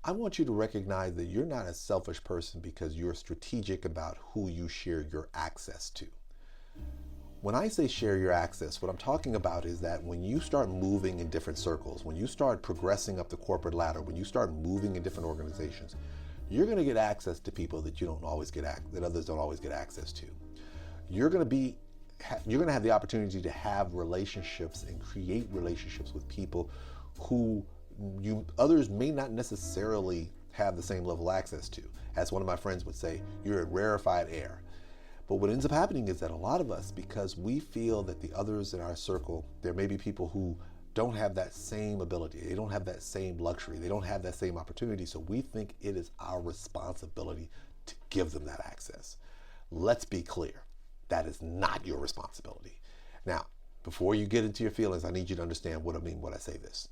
I want you to recognize that you're not a selfish person because you're strategic about who you share your access to. When I say share your access, what I'm talking about is that when you start moving in different circles, when you start progressing up the corporate ladder, when you start moving in different organizations, you're going to get access to people that that others don't always get access to. You're going to have the opportunity to have relationships and create relationships with people who others may not necessarily have the same level of access to. As one of my friends would say, you're in rarefied air. But what ends up happening is that a lot of us, because we feel that the others in our circle, there may be people who don't have that same ability, they don't have that same luxury, they don't have that same opportunity, so we think it is our responsibility to give them that access. Let's be clear, that is not your responsibility. Now, before you get into your feelings, I need you to understand what I mean when I say this.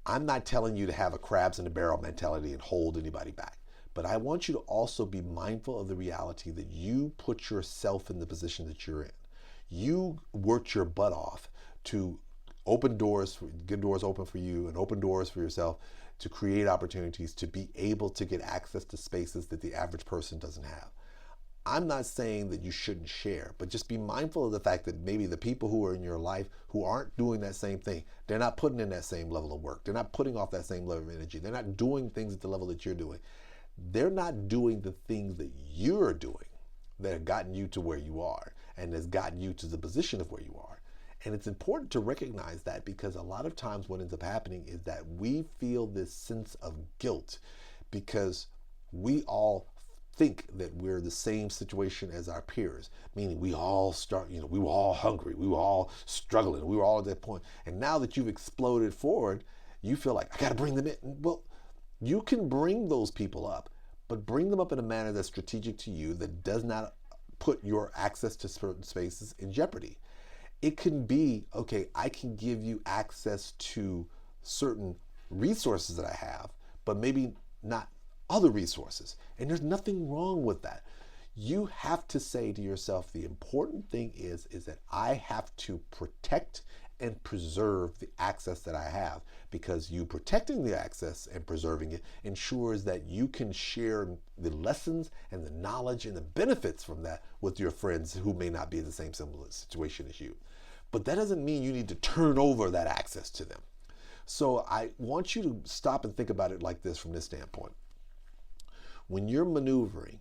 I'm not telling you to have a crabs in the barrel mentality and hold anybody back. But I want you to also be mindful of the reality that you put yourself in the position that you're in. You worked your butt off to open doors, get doors open for you and open doors for yourself, to create opportunities, to be able to get access to spaces that the average person doesn't have. I'm not saying that you shouldn't share, but just be mindful of the fact that maybe the people who are in your life who aren't doing that same thing, they're not putting in that same level of work. They're not putting off that same level of energy. They're not doing things at the level that you're doing. They're not doing the things that you're doing that have gotten you to where you are and has gotten you to the position of where you are. And it's important to recognize that, because a lot of times what ends up happening is that we feel this sense of guilt because we all think that we're the same situation as our peers, meaning we all start, we were all hungry, we were all struggling, we were all at that point. And now that you've exploded forward, you feel like, I got to bring them in. Well, you can bring those people up, but bring them up in a manner that's strategic to you, that does not put your access to certain spaces in jeopardy. It can be, okay, I can give you access to certain resources that I have, but maybe not other resources. And there's nothing wrong with that. You have to say to yourself, the important thing is that I have to protect and preserve the access that I have, because you protecting the access and preserving it ensures that you can share the lessons and the knowledge and the benefits from that with your friends who may not be in the same similar situation as you. But that doesn't mean you need to turn over that access to them. So I want you to stop and think about it like this, from this standpoint. When you're maneuvering,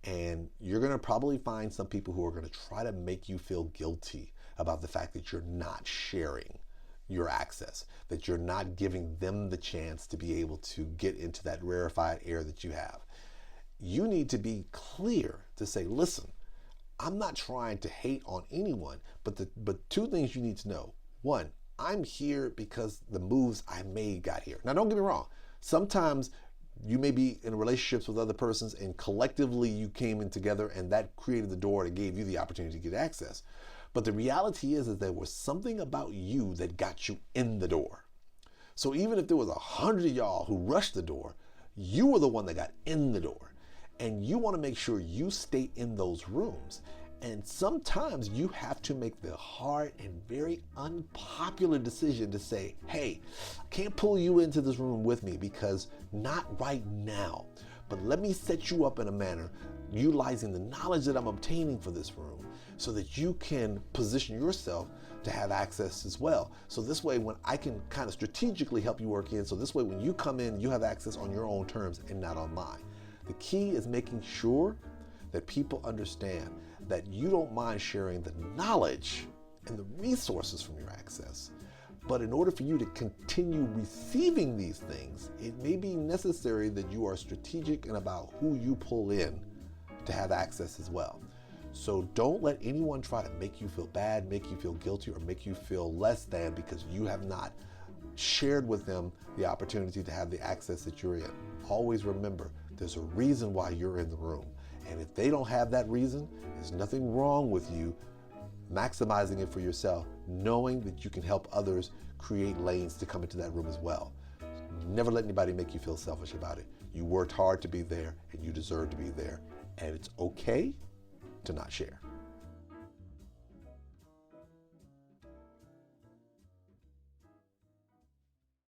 and you're going to probably find some people who are going to try to make you feel guilty about the fact that you're not sharing your access, that you're not giving them the chance to be able to get into that rarefied air that you have. You need to be clear to say, listen, I'm not trying to hate on anyone, but two things you need to know. One, I'm here because the moves I made got here. Now, don't get me wrong. Sometimes you may be in relationships with other persons and collectively you came in together and that created the door that gave you the opportunity to get access. But the reality is that there was something about you that got you in the door. So even if there was 100 of y'all who rushed the door, you were the one that got in the door. And you want to make sure you stay in those rooms. And sometimes you have to make the hard and very unpopular decision to say, hey, I can't pull you into this room with me because not right now. But let me set you up in a manner utilizing the knowledge that I'm obtaining for this room so that you can position yourself to have access as well. So this way, when I can kind of strategically help you work in, so this way when you come in, you have access on your own terms and not on mine. The key is making sure that people understand that you don't mind sharing the knowledge and the resources from your access. But in order for you to continue receiving these things, it may be necessary that you are strategic and about who you pull in to have access as well. So don't let anyone try to make you feel bad, make you feel guilty, or make you feel less than because you have not shared with them the opportunity to have the access that you're in. Always remember, there's a reason why you're in the room. And if they don't have that reason, there's nothing wrong with you maximizing it for yourself, knowing that you can help others create lanes to come into that room as well. Never let anybody make you feel selfish about it. You worked hard to be there and you deserve to be there. And it's okay to not share.